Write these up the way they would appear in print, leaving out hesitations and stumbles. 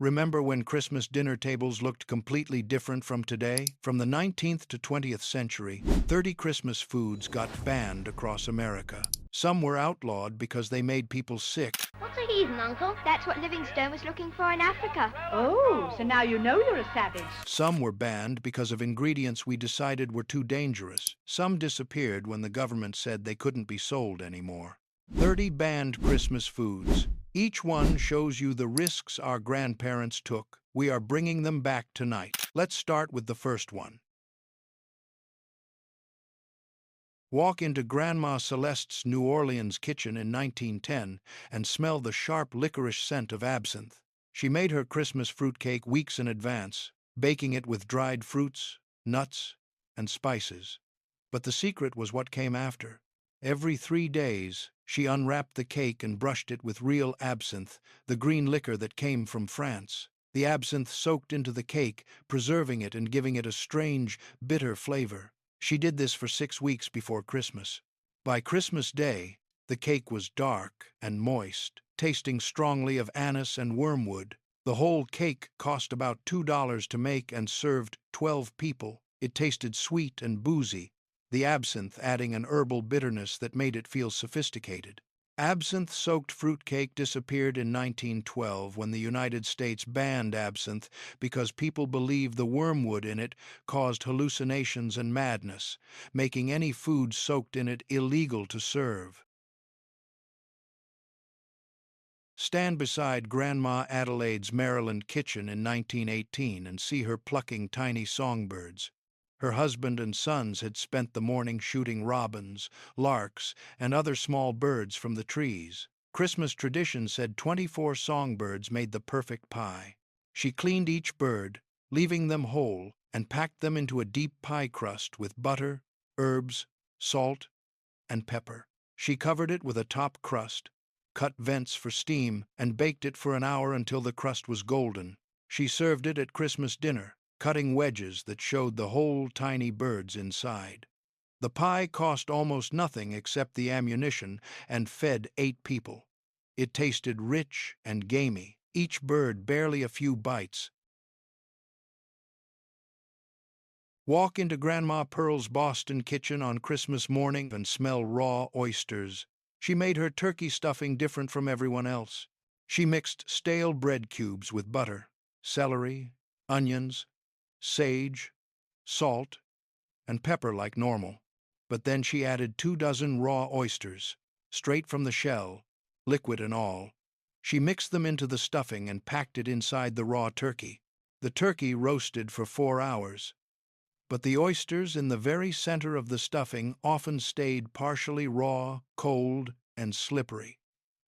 Remember when Christmas dinner tables looked completely different from today? From the 19th to 20th century, 30 Christmas foods got banned across America. Some were outlawed because they made people sick. What's a heathen, Uncle? That's what Livingstone was looking for in Africa. Oh, so now you know you're a savage. Some were banned because of ingredients we decided were too dangerous. Some disappeared when the government said they couldn't be sold anymore. 30 banned Christmas foods. Each one shows you the risks our grandparents took. We are bringing them back tonight. Let's start with the first one. Walk into Grandma Celeste's New Orleans kitchen in 1910 and smell the sharp licorice scent of absinthe. She made her Christmas fruitcake weeks in advance, baking it with dried fruits, nuts, and spices. But the secret was what came after. Every 3 days, she unwrapped the cake and brushed it with real absinthe, the green liquor that came from France. The absinthe soaked into the cake, preserving it and giving it a strange, bitter flavor. She did this for 6 weeks before Christmas. By Christmas Day, the cake was dark and moist, tasting strongly of anise and wormwood. The whole cake cost about $2 to make and served 12 people. It tasted sweet and boozy, the absinthe adding an herbal bitterness that made it feel sophisticated. Absinthe-soaked fruitcake disappeared in 1912 when the United States banned absinthe because people believed the wormwood in it caused hallucinations and madness, making any food soaked in it illegal to serve. Stand beside Grandma Adelaide's Maryland kitchen in 1918 and see her plucking tiny songbirds. Her husband and sons had spent the morning shooting robins, larks, and other small birds from the trees. Christmas tradition said 24 songbirds made the perfect pie. She cleaned each bird, leaving them whole, and packed them into a deep pie crust with butter, herbs, salt, and pepper. She covered it with a top crust, cut vents for steam, and baked it for an hour until the crust was golden. She served it at Christmas dinner, cutting wedges that showed the whole tiny birds inside. The pie cost almost nothing except the ammunition and fed 8 people. It tasted rich and gamey, each bird barely a few bites. Walk into Grandma Pearl's Boston kitchen on Christmas morning and smell raw oysters. She made her turkey stuffing different from everyone else. She mixed stale bread cubes with butter, celery, onions, sage, salt, and pepper like normal. But then she added 2 dozen raw oysters, straight from the shell, liquid and all. She mixed them into the stuffing and packed it inside the raw turkey. The turkey roasted for 4 hours. But the oysters in the very center of the stuffing often stayed partially raw, cold, and slippery.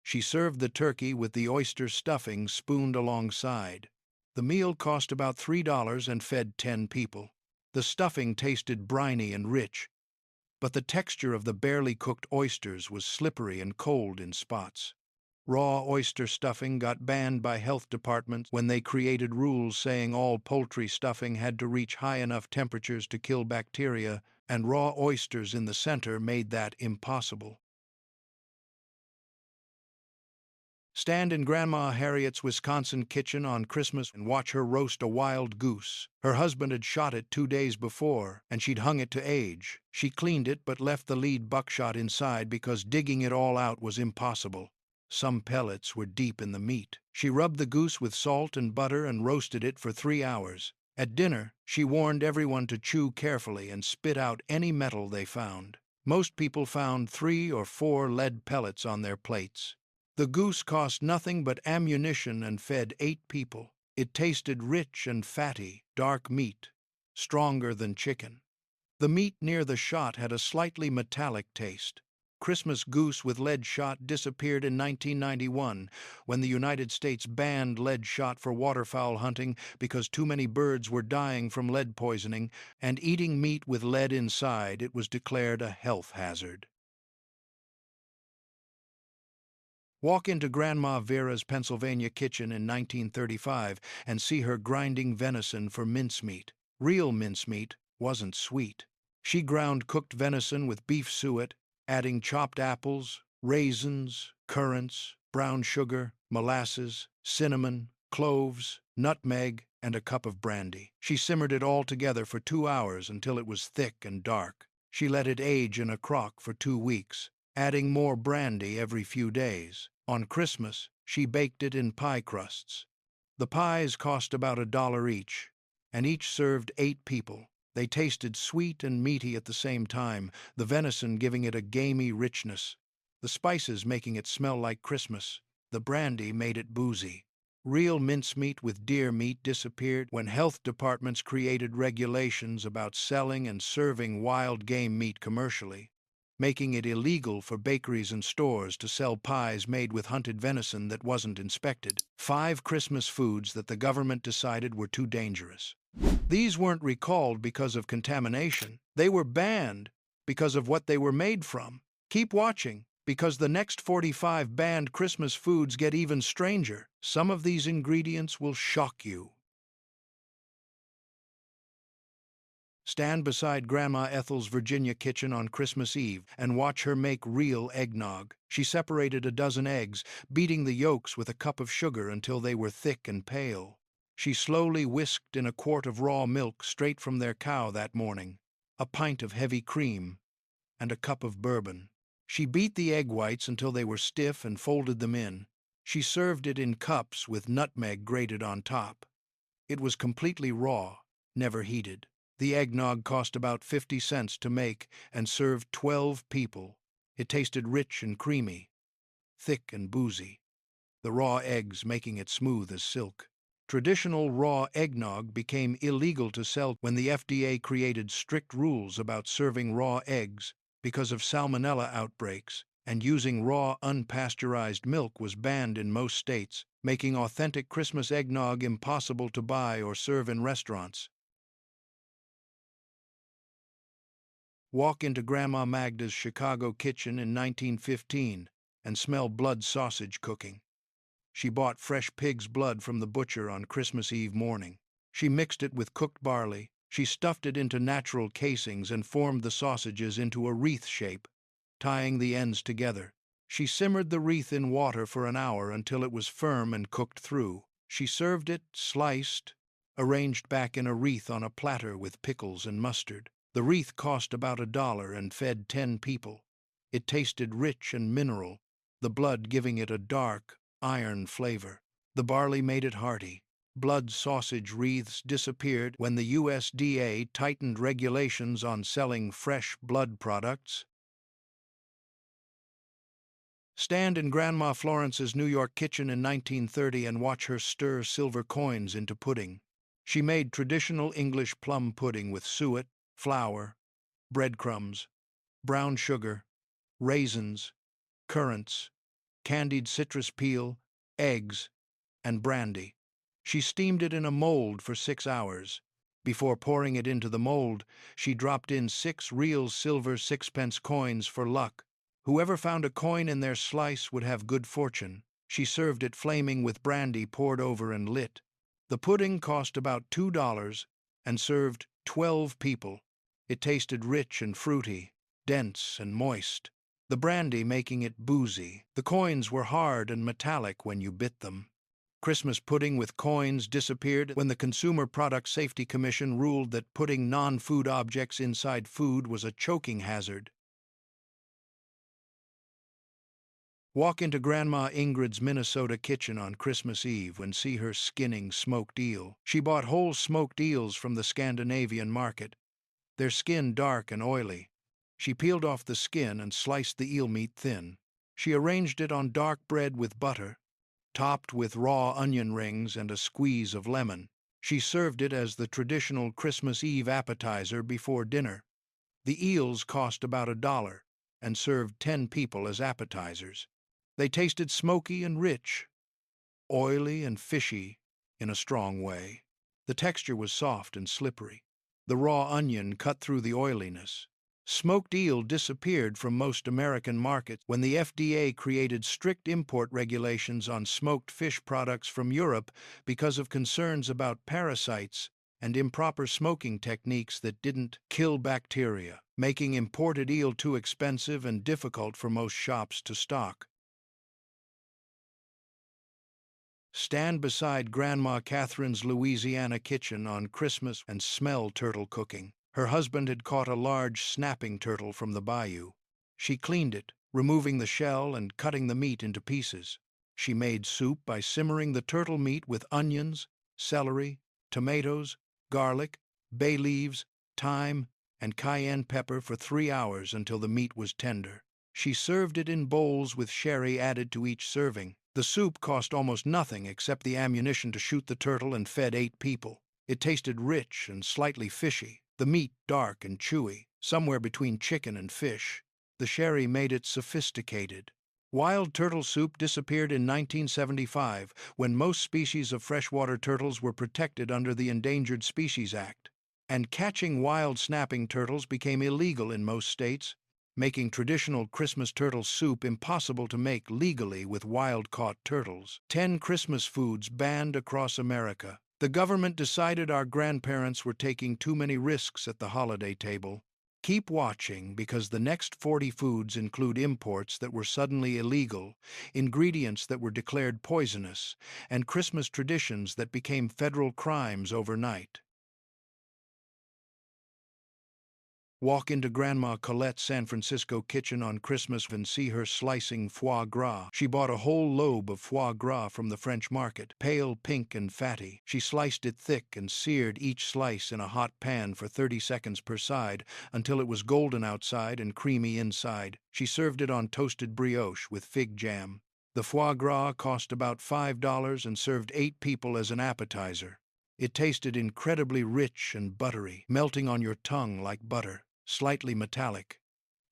She served the turkey with the oyster stuffing spooned alongside. The meal cost about $3 and fed 10 people. The stuffing tasted briny and rich, but the texture of the barely cooked oysters was slippery and cold in spots. Raw oyster stuffing got banned by health departments when they created rules saying all poultry stuffing had to reach high enough temperatures to kill bacteria, and raw oysters in the center made that impossible. Stand in Grandma Harriet's Wisconsin kitchen on Christmas and watch her roast a wild goose. Her husband had shot it 2 days before, and she'd hung it to age. She cleaned it but left the lead buckshot inside because digging it all out was impossible. Some pellets were deep in the meat. She rubbed the goose with salt and butter and roasted it for 3 hours. At dinner, she warned everyone to chew carefully and spit out any metal they found. Most people found 3 or 4 lead pellets on their plates. The goose cost nothing but ammunition and fed 8 people. It tasted rich and fatty, dark meat, stronger than chicken. The meat near the shot had a slightly metallic taste. Christmas goose with lead shot disappeared in 1991 when the United States banned lead shot for waterfowl hunting because too many birds were dying from lead poisoning, and eating meat with lead inside it was declared a health hazard. Walk into Grandma Vera's Pennsylvania kitchen in 1935 and see her grinding venison for mincemeat. Real mincemeat wasn't sweet. She ground cooked venison with beef suet, adding chopped apples, raisins, currants, brown sugar, molasses, cinnamon, cloves, nutmeg, and a cup of brandy. She simmered it all together for 2 hours until it was thick and dark. She let it age in a crock for 2 weeks, adding more brandy every few days. On Christmas, she baked it in pie crusts. The pies cost about $1 each, and each served 8 people. They tasted sweet and meaty at the same time, the venison giving it a gamey richness, the spices making it smell like Christmas. The brandy made it boozy. Real mincemeat with deer meat disappeared when health departments created regulations about selling and serving wild game meat commercially, making it illegal for bakeries and stores to sell pies made with hunted venison that wasn't inspected. 5 Christmas foods that the government decided were too dangerous. These weren't recalled because of contamination. They were banned because of what they were made from. Keep watching, because the next 45 banned Christmas foods get even stranger. Some of these ingredients will shock you. Stand beside Grandma Ethel's Virginia kitchen on Christmas Eve and watch her make real eggnog. She separated a dozen eggs, beating the yolks with a cup of sugar until they were thick and pale. She slowly whisked in a quart of raw milk straight from their cow that morning, a pint of heavy cream, and a cup of bourbon. She beat the egg whites until they were stiff and folded them in. She served it in cups with nutmeg grated on top. It was completely raw, never heated. The eggnog cost about 50 cents to make and served 12 people. It tasted rich and creamy, thick and boozy, the raw eggs making it smooth as silk. Traditional raw eggnog became illegal to sell when the FDA created strict rules about serving raw eggs because of salmonella outbreaks, and using raw, unpasteurized milk was banned in most states, making authentic Christmas eggnog impossible to buy or serve in restaurants. Walk into Grandma Magda's Chicago kitchen in 1915 and smell blood sausage cooking. She bought fresh pig's blood from the butcher on Christmas Eve morning. She mixed it with cooked barley. She stuffed it into natural casings and formed the sausages into a wreath shape, tying the ends together. She simmered the wreath in water for an hour until it was firm and cooked through. She served it, sliced, arranged back in a wreath on a platter with pickles and mustard. The wreath cost about $1 and fed 10 people. It tasted rich and mineral, the blood giving it a dark, iron flavor. The barley made it hearty. Blood sausage wreaths disappeared when the USDA tightened regulations on selling fresh blood products. Stand in Grandma Florence's New York kitchen in 1930 and watch her stir silver coins into pudding. She made traditional English plum pudding with suet, flour, breadcrumbs, brown sugar, raisins, currants, candied citrus peel, eggs, and brandy. She steamed it in a mold for 6 hours. Before pouring it into the mold, she dropped in 6 real silver 6-pence coins for luck. Whoever found a coin in their slice would have good fortune. She served it flaming with brandy poured over and lit. The pudding cost about $2 and served 12 people. It tasted rich and fruity, dense and moist, the brandy making it boozy. The coins were hard and metallic when you bit them. Christmas pudding with coins disappeared when the Consumer Product Safety Commission ruled that putting non-food objects inside food was a choking hazard. Walk into Grandma Ingrid's Minnesota kitchen on Christmas Eve and see her skinning smoked eel. She bought whole smoked eels from the Scandinavian market, their skin dark and oily. She peeled off the skin and sliced the eel meat thin. She arranged it on dark bread with butter, topped with raw onion rings and a squeeze of lemon. She served it as the traditional Christmas Eve appetizer before dinner. The eels cost about $1 and served 10 people as appetizers. They tasted smoky and rich, oily and fishy in a strong way. The texture was soft and slippery. The raw onion cut through the oiliness. Smoked eel disappeared from most American markets when the FDA created strict import regulations on smoked fish products from Europe because of concerns about parasites and improper smoking techniques that didn't kill bacteria, making imported eel too expensive and difficult for most shops to stock. Stand beside Grandma Catherine's Louisiana kitchen on Christmas and smell turtle cooking. Her husband had caught a large snapping turtle from the bayou. She cleaned it, removing the shell and cutting the meat into pieces. She made soup by simmering the turtle meat with onions, celery, tomatoes, garlic, bay leaves, thyme, and cayenne pepper for 3 hours until the meat was tender. She served it in bowls with sherry added to each serving. The soup cost almost nothing except the ammunition to shoot the turtle and fed 8 people. It tasted rich and slightly fishy, the meat dark and chewy, somewhere between chicken and fish. The sherry made it sophisticated. Wild turtle soup disappeared in 1975 when most species of freshwater turtles were protected under the Endangered Species Act, and catching wild snapping turtles became illegal in most states, making traditional Christmas turtle soup impossible to make legally with wild-caught turtles. 10 Christmas foods banned across America. The government decided our grandparents were taking too many risks at the holiday table. Keep watching because the next 40 foods include imports that were suddenly illegal, ingredients that were declared poisonous, and Christmas traditions that became federal crimes overnight. Walk into Grandma Colette's San Francisco kitchen on Christmas and see her slicing foie gras. She bought a whole lobe of foie gras from the French market, pale pink and fatty. She sliced it thick and seared each slice in a hot pan for 30 seconds per side until it was golden outside and creamy inside. She served it on toasted brioche with fig jam. The foie gras cost about $5 and served 8 people as an appetizer. It tasted incredibly rich and buttery, melting on your tongue like butter, slightly metallic.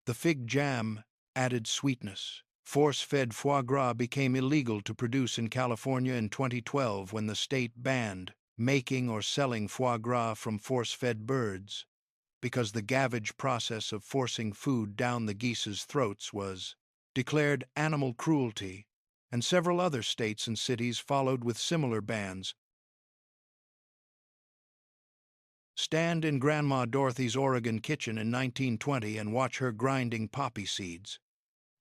The fig jam added sweetness. Force-fed foie gras became illegal to produce in California in 2012 when the state banned making or selling foie gras from force-fed birds, because the gavage process of forcing food down the geese's throats was declared animal cruelty, and several other states and cities followed with similar bans. Stand in Grandma Dorothy's Oregon kitchen in 1920 and watch her grinding poppy seeds.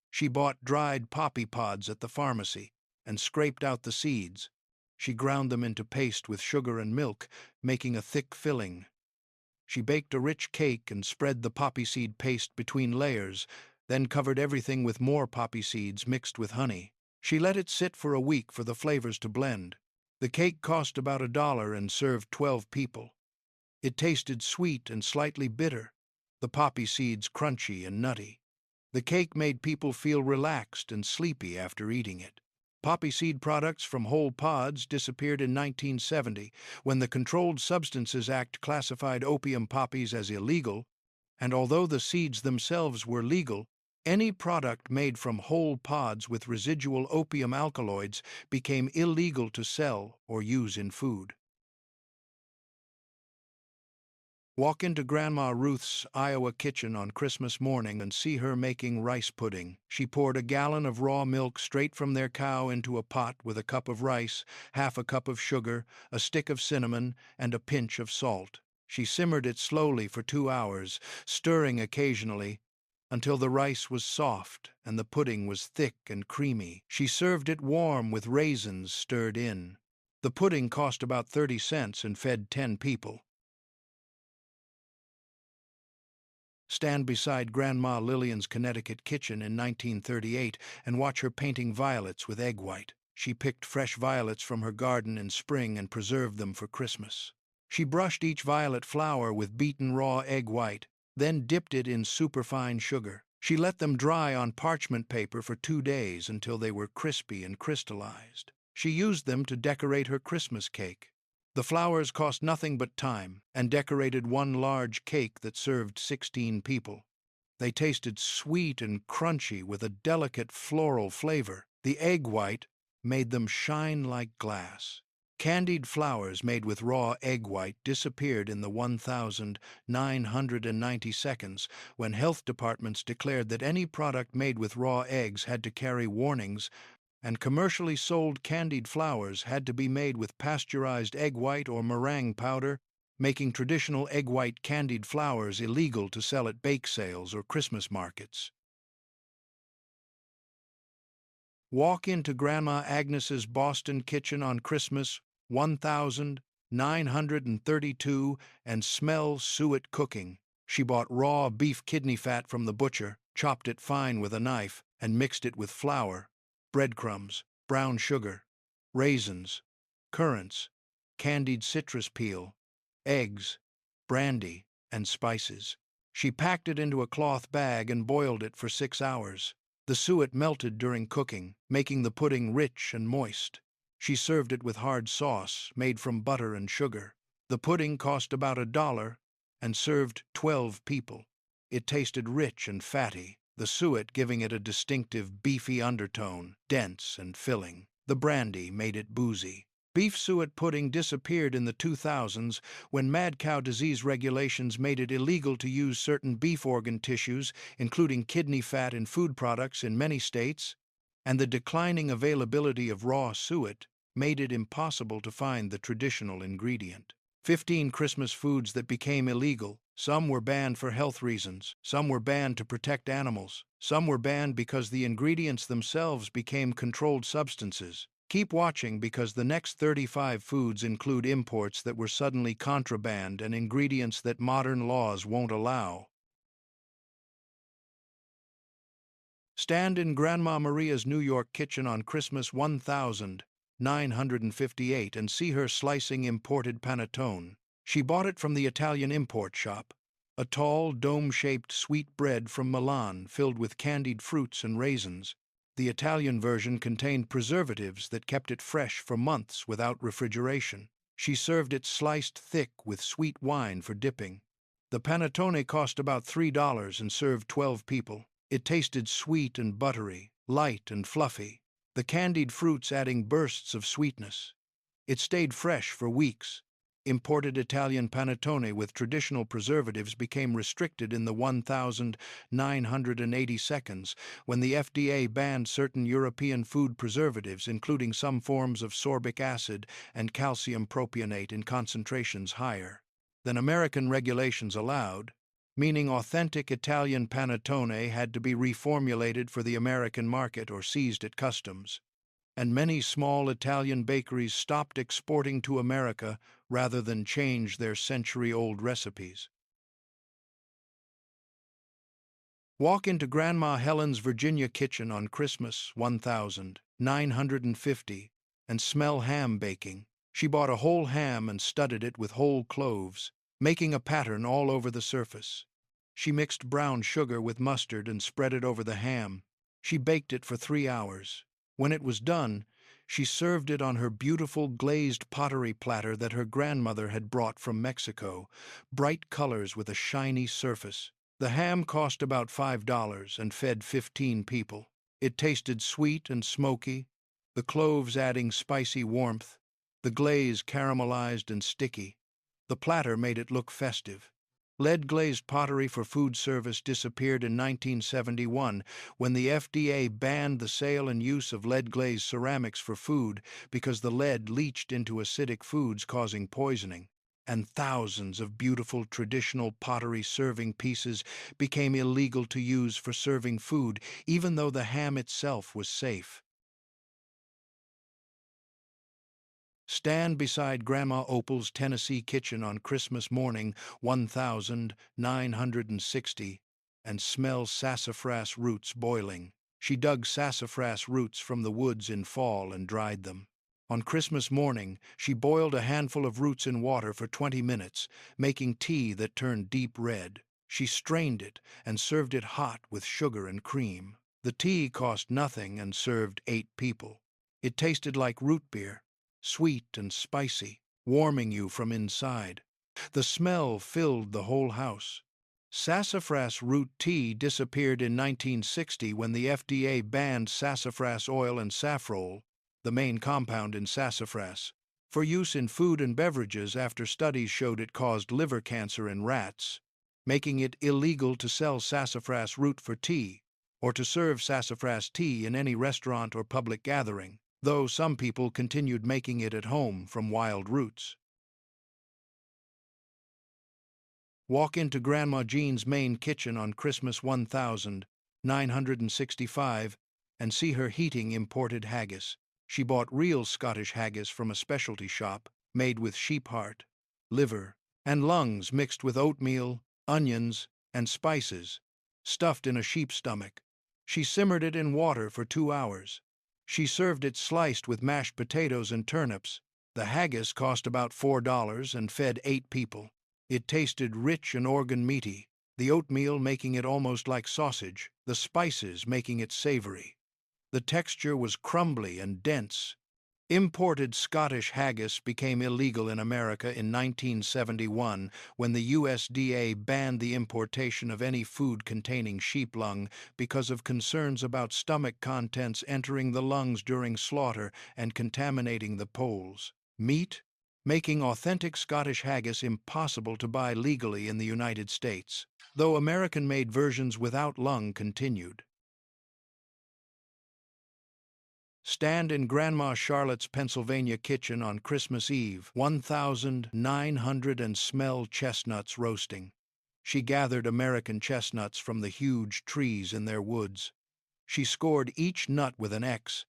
She bought dried poppy pods at the pharmacy and scraped out the seeds. She ground them into paste with sugar and milk, making a thick filling. She baked a rich cake and spread the poppy seed paste between layers, then covered everything with more poppy seeds mixed with honey. She let it sit for a week for the flavors to blend. The cake cost about $1 and served 12 people. It tasted sweet and slightly bitter, the poppy seeds crunchy and nutty. The cake made people feel relaxed and sleepy after eating it. Poppy seed products from whole pods disappeared in 1970 when the Controlled Substances Act classified opium poppies as illegal, and although the seeds themselves were legal, any product made from whole pods with residual opium alkaloids became illegal to sell or use in food. Walk into Grandma Ruth's Iowa kitchen on Christmas morning and see her making rice pudding. She poured a gallon of raw milk straight from their cow into a pot with a cup of rice, half a cup of sugar, a stick of cinnamon, and a pinch of salt. She simmered it slowly for 2 hours, stirring occasionally, until the rice was soft and the pudding was thick and creamy. She served it warm with raisins stirred in. The pudding cost about 30 cents and fed 10 people. Stand beside Grandma Lillian's Connecticut kitchen in 1938 and watch her painting violets with egg white. She picked fresh violets from her garden in spring and preserved them for Christmas. She brushed each violet flower with beaten raw egg white, then dipped it in superfine sugar. She let them dry on parchment paper for 2 days until they were crispy and crystallized. She used them to decorate her Christmas cake. The flowers cost nothing but time and decorated one large cake that served 16 people. They tasted sweet and crunchy with a delicate floral flavor. The egg white made them shine like glass. Candied flowers made with raw egg white disappeared in the 1,990 seconds when health departments declared that any product made with raw eggs had to carry warnings, and commercially sold candied flowers had to be made with pasteurized egg white or meringue powder, making traditional egg white candied flowers illegal to sell at bake sales or Christmas markets. Walk into Grandma Agnes's Boston kitchen on Christmas 1932 and smell suet cooking. She bought raw beef kidney fat from the butcher, chopped it fine with a knife, and mixed it with flour, breadcrumbs, brown sugar, raisins, currants, candied citrus peel, eggs, brandy, and spices. She packed it into a cloth bag and boiled it for 6 hours. The suet melted during cooking, making the pudding rich and moist. She served it with hard sauce made from butter and sugar. The pudding cost about $1 and served 12 people. It tasted rich and fatty, the suet giving it a distinctive beefy undertone, dense and filling. The brandy made it boozy. Beef suet pudding disappeared in the 2000s when mad cow disease regulations made it illegal to use certain beef organ tissues, including kidney fat in food products in many states, and the declining availability of raw suet made it impossible to find the traditional ingredient. 15 Christmas foods that became illegal. Some were banned for health reasons, some were banned to protect animals, some were banned because the ingredients themselves became controlled substances. Keep watching because the next 35 foods include imports that were suddenly contraband and ingredients that modern laws won't allow. Stand in Grandma Maria's New York kitchen on Christmas 1958 and see her slicing imported panettone. She bought it from the Italian import shop, a tall, dome-shaped sweet bread from Milan filled with candied fruits and raisins. The Italian version contained preservatives that kept it fresh for months without refrigeration. She served it sliced thick with sweet wine for dipping. The panettone cost about $3 and served 12 people. It tasted sweet and buttery, light and fluffy, the candied fruits adding bursts of sweetness. It stayed fresh for weeks. Imported Italian panettone with traditional preservatives became restricted in the 1982 when the FDA banned certain European food preservatives, including some forms of sorbic acid and calcium propionate in concentrations higher than American regulations allowed, meaning authentic Italian panettone had to be reformulated for the American market or seized at customs. And many small Italian bakeries stopped exporting to America rather than change their century-old recipes. Walk into Grandma Helen's Virginia kitchen on Christmas 1950 and smell ham baking. She bought a whole ham and studded it with whole cloves, making a pattern all over the surface. She mixed brown sugar with mustard and spread it over the ham. She baked it for 3 hours. When it was done, she served it on her beautiful glazed pottery platter that her grandmother had brought from Mexico, bright colors with a shiny surface. The ham cost about $5 and fed 15 people. It tasted sweet and smoky, the cloves adding spicy warmth, the glaze caramelized and sticky. The platter made it look festive. Lead-glazed pottery for food service disappeared in 1971 when the FDA banned the sale and use of lead-glazed ceramics for food because the lead leached into acidic foods causing poisoning, and thousands of beautiful traditional pottery serving pieces became illegal to use for serving food, even though the ham itself was safe. Stand beside Grandma Opal's Tennessee kitchen on Christmas morning 1960 and smell sassafras roots boiling. She dug sassafras roots from the woods in fall and dried them. On Christmas morning, she boiled a handful of roots in water for 20 minutes, making tea that turned deep red. She strained it and served it hot with sugar and cream. The tea cost nothing and served 8 people. It tasted like root beer, sweet and spicy, warming you from inside. The smell filled the whole house. Sassafras root tea disappeared in 1960 when the FDA banned sassafras oil and saffrole, the main compound in sassafras, for use in food and beverages after studies showed it caused liver cancer in rats, making it illegal to sell sassafras root for tea or to serve sassafras tea in any restaurant or public gathering, though some people continued making it at home from wild roots. Walk into Grandma Jean's main kitchen on Christmas 1965 and see her heating imported haggis. She bought real Scottish haggis from a specialty shop, made with sheep heart, liver, and lungs mixed with oatmeal, onions, and spices, stuffed in a sheep's stomach. She simmered it in water for 2 hours. She served it sliced with mashed potatoes and turnips. The haggis cost about $4 and fed 8 people. It tasted rich and organ meaty, the oatmeal making it almost like sausage, the spices making it savory. The texture was crumbly and dense. Imported Scottish haggis became illegal in America in 1971 when the USDA banned the importation of any food containing sheep lung because of concerns about stomach contents entering the lungs during slaughter and contaminating the poles. Meat, making authentic Scottish haggis impossible to buy legally in the United States, though American-made versions without lung continued. Stand in Grandma Charlotte's Pennsylvania kitchen on Christmas Eve, 1900, and smell chestnuts roasting. She gathered American chestnuts from the huge trees in their woods. She scored each nut with an X,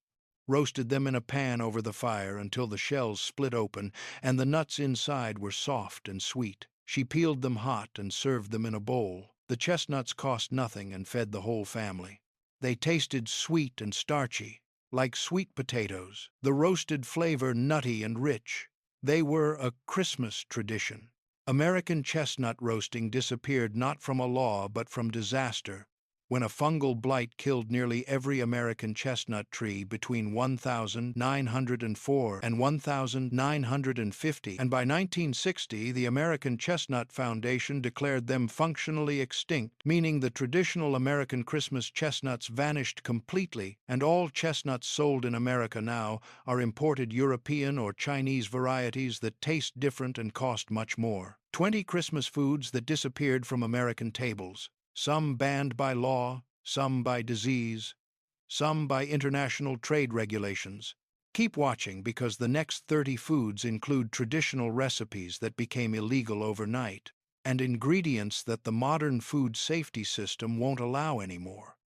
roasted them in a pan over the fire until the shells split open and the nuts inside were soft and sweet. She peeled them hot and served them in a bowl. The chestnuts cost nothing and fed the whole family. They tasted sweet and starchy, like sweet potatoes, the roasted flavor nutty and rich. They were a Christmas tradition. American chestnut roasting disappeared not from a law but from disaster, when a fungal blight killed nearly every American chestnut tree between 1904 and 1950, and by 1960 the American Chestnut Foundation declared them functionally extinct, meaning the traditional American Christmas chestnuts vanished completely, and all chestnuts sold in America now are imported European or Chinese varieties that taste different and cost much more. 20 Christmas foods that disappeared from American tables. Some banned by law, some by disease, some by international trade regulations. Keep watching because the next 30 foods include traditional recipes that became illegal overnight and ingredients that the modern food safety system won't allow anymore.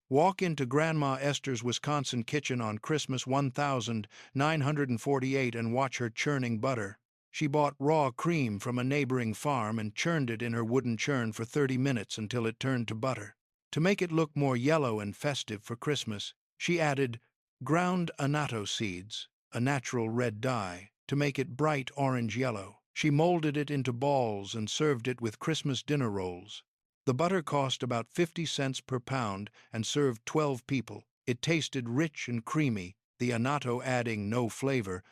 Walk into Grandma Esther's Wisconsin kitchen on Christmas 1948 and watch her churning butter. She bought raw cream from a neighboring farm and churned it in her wooden churn for 30 minutes until it turned to butter. To make it look more yellow and festive for Christmas, she added ground annatto seeds, a natural red dye, to make it bright orange-yellow. She molded it into balls and served it with Christmas dinner rolls. The butter cost about 50 cents per pound and served 12 people. It tasted rich and creamy, the annatto adding no flavor,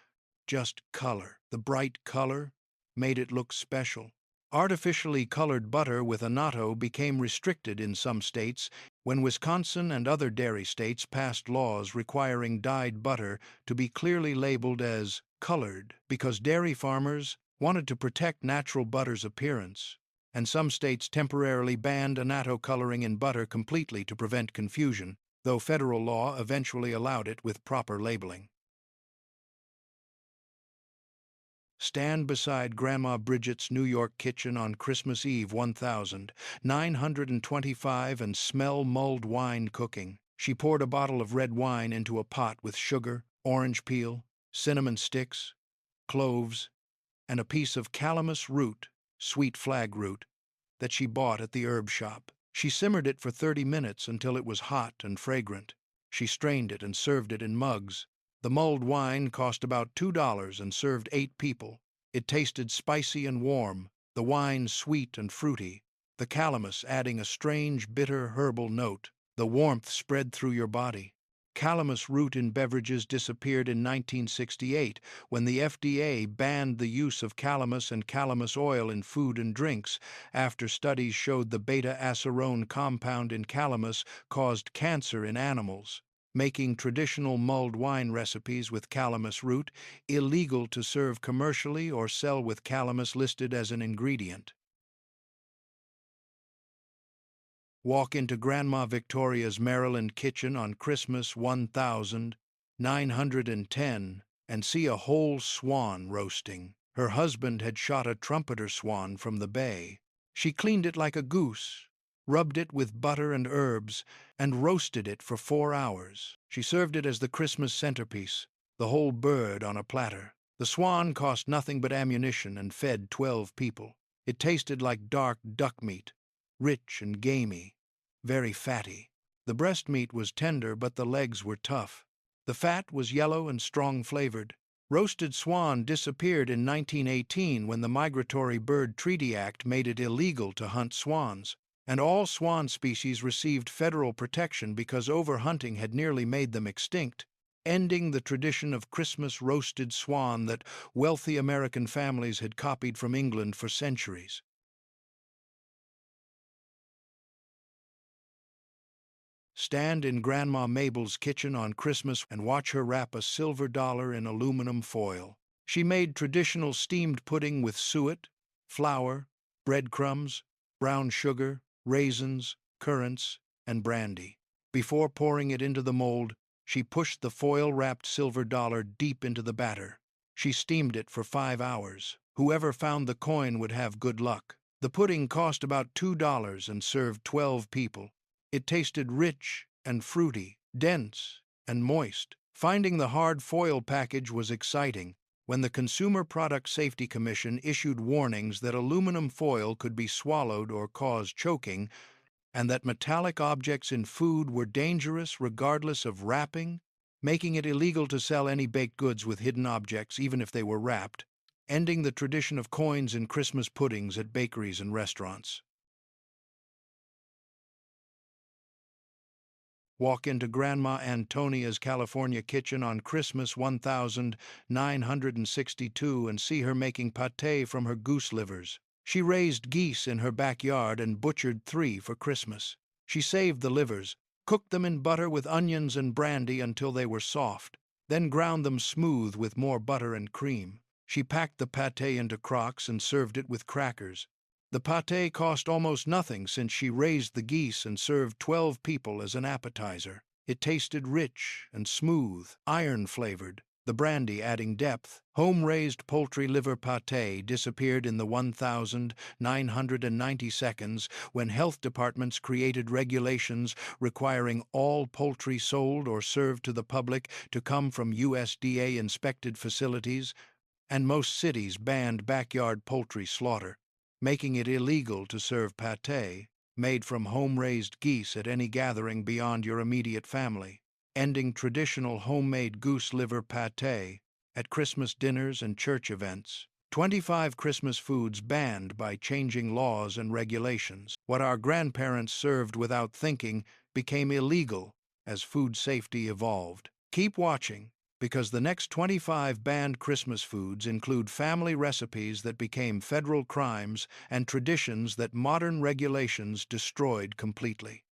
just color. The bright color made it look special. Artificially colored butter with annatto became restricted in some states when Wisconsin and other dairy states passed laws requiring dyed butter to be clearly labeled as colored because dairy farmers wanted to protect natural butter's appearance, and some states temporarily banned annatto coloring in butter completely to prevent confusion, though federal law eventually allowed it with proper labeling. Stand beside Grandma Bridget's New York kitchen on Christmas Eve 1925 and smell mulled wine cooking. She poured a bottle of red wine into a pot with sugar, orange peel, cinnamon sticks, cloves, and a piece of calamus root, sweet flag root, that she bought at the herb shop. She simmered it for 30 minutes until it was hot and fragrant. She strained it and served it in mugs. The mulled wine cost about $2 and served 8 people. It tasted spicy and warm, the wine sweet and fruity, the calamus adding a strange bitter herbal note. The warmth spread through your body. Calamus root in beverages disappeared in 1968 when the FDA banned the use of calamus and calamus oil in food and drinks after studies showed the beta-acerone compound in calamus caused cancer in animals, making traditional mulled wine recipes with calamus root illegal to serve commercially or sell with calamus listed as an ingredient. Walk into Grandma Victoria's Maryland kitchen on Christmas 1910 and see a whole swan roasting. Her husband had shot a trumpeter swan from the bay. She cleaned it like a goose, rubbed it with butter and herbs, and roasted it for 4 hours. She served it as the Christmas centerpiece, the whole bird on a platter. The swan cost nothing but ammunition and fed 12 people. It tasted like dark duck meat, rich and gamey, very fatty. The breast meat was tender, but the legs were tough. The fat was yellow and strong-flavored. Roasted swan disappeared in 1918 when the Migratory Bird Treaty Act made it illegal to hunt swans, and all swan species received federal protection because overhunting had nearly made them extinct, ending the tradition of Christmas roasted swan that wealthy American families had copied from England for centuries. Stand in Grandma Mabel's kitchen on Christmas and watch her wrap a silver dollar in aluminum foil. She made traditional steamed pudding with suet, flour, breadcrumbs, brown sugar, raisins, currants, and brandy. Before pouring it into the mold, she pushed the foil-wrapped silver dollar deep into the batter. She steamed it for 5 hours. Whoever found the coin would have good luck. The pudding cost about $2 and served 12 people. It tasted rich and fruity, dense and moist. Finding the hard foil package was exciting when the Consumer Product Safety Commission issued warnings that aluminum foil could be swallowed or cause choking, and that metallic objects in food were dangerous regardless of wrapping, making it illegal to sell any baked goods with hidden objects even if they were wrapped, ending the tradition of coins in Christmas puddings at bakeries and restaurants. Walk into Grandma Antonia's California kitchen on Christmas 1962 and see her making pâté from her goose livers. She raised geese in her backyard and butchered 3 for Christmas. She saved the livers, cooked them in butter with onions and brandy until they were soft, then ground them smooth with more butter and cream. She packed the pâté into crocks and served it with crackers. The pâté cost almost nothing since she raised the geese and served 12 people as an appetizer. It tasted rich and smooth, iron-flavored, the brandy adding depth. Home-raised poultry liver pâté disappeared in the 1990 seconds when health departments created regulations requiring all poultry sold or served to the public to come from USDA-inspected facilities, and most cities banned backyard poultry slaughter, making it illegal to serve pâté made from home-raised geese at any gathering beyond your immediate family, ending traditional homemade goose liver pâté at Christmas dinners and church events. 25 Christmas foods banned by changing laws and regulations. What our grandparents served without thinking became illegal as food safety evolved. Keep watching, because the next 25 banned Christmas foods include family recipes that became federal crimes and traditions that modern regulations destroyed completely.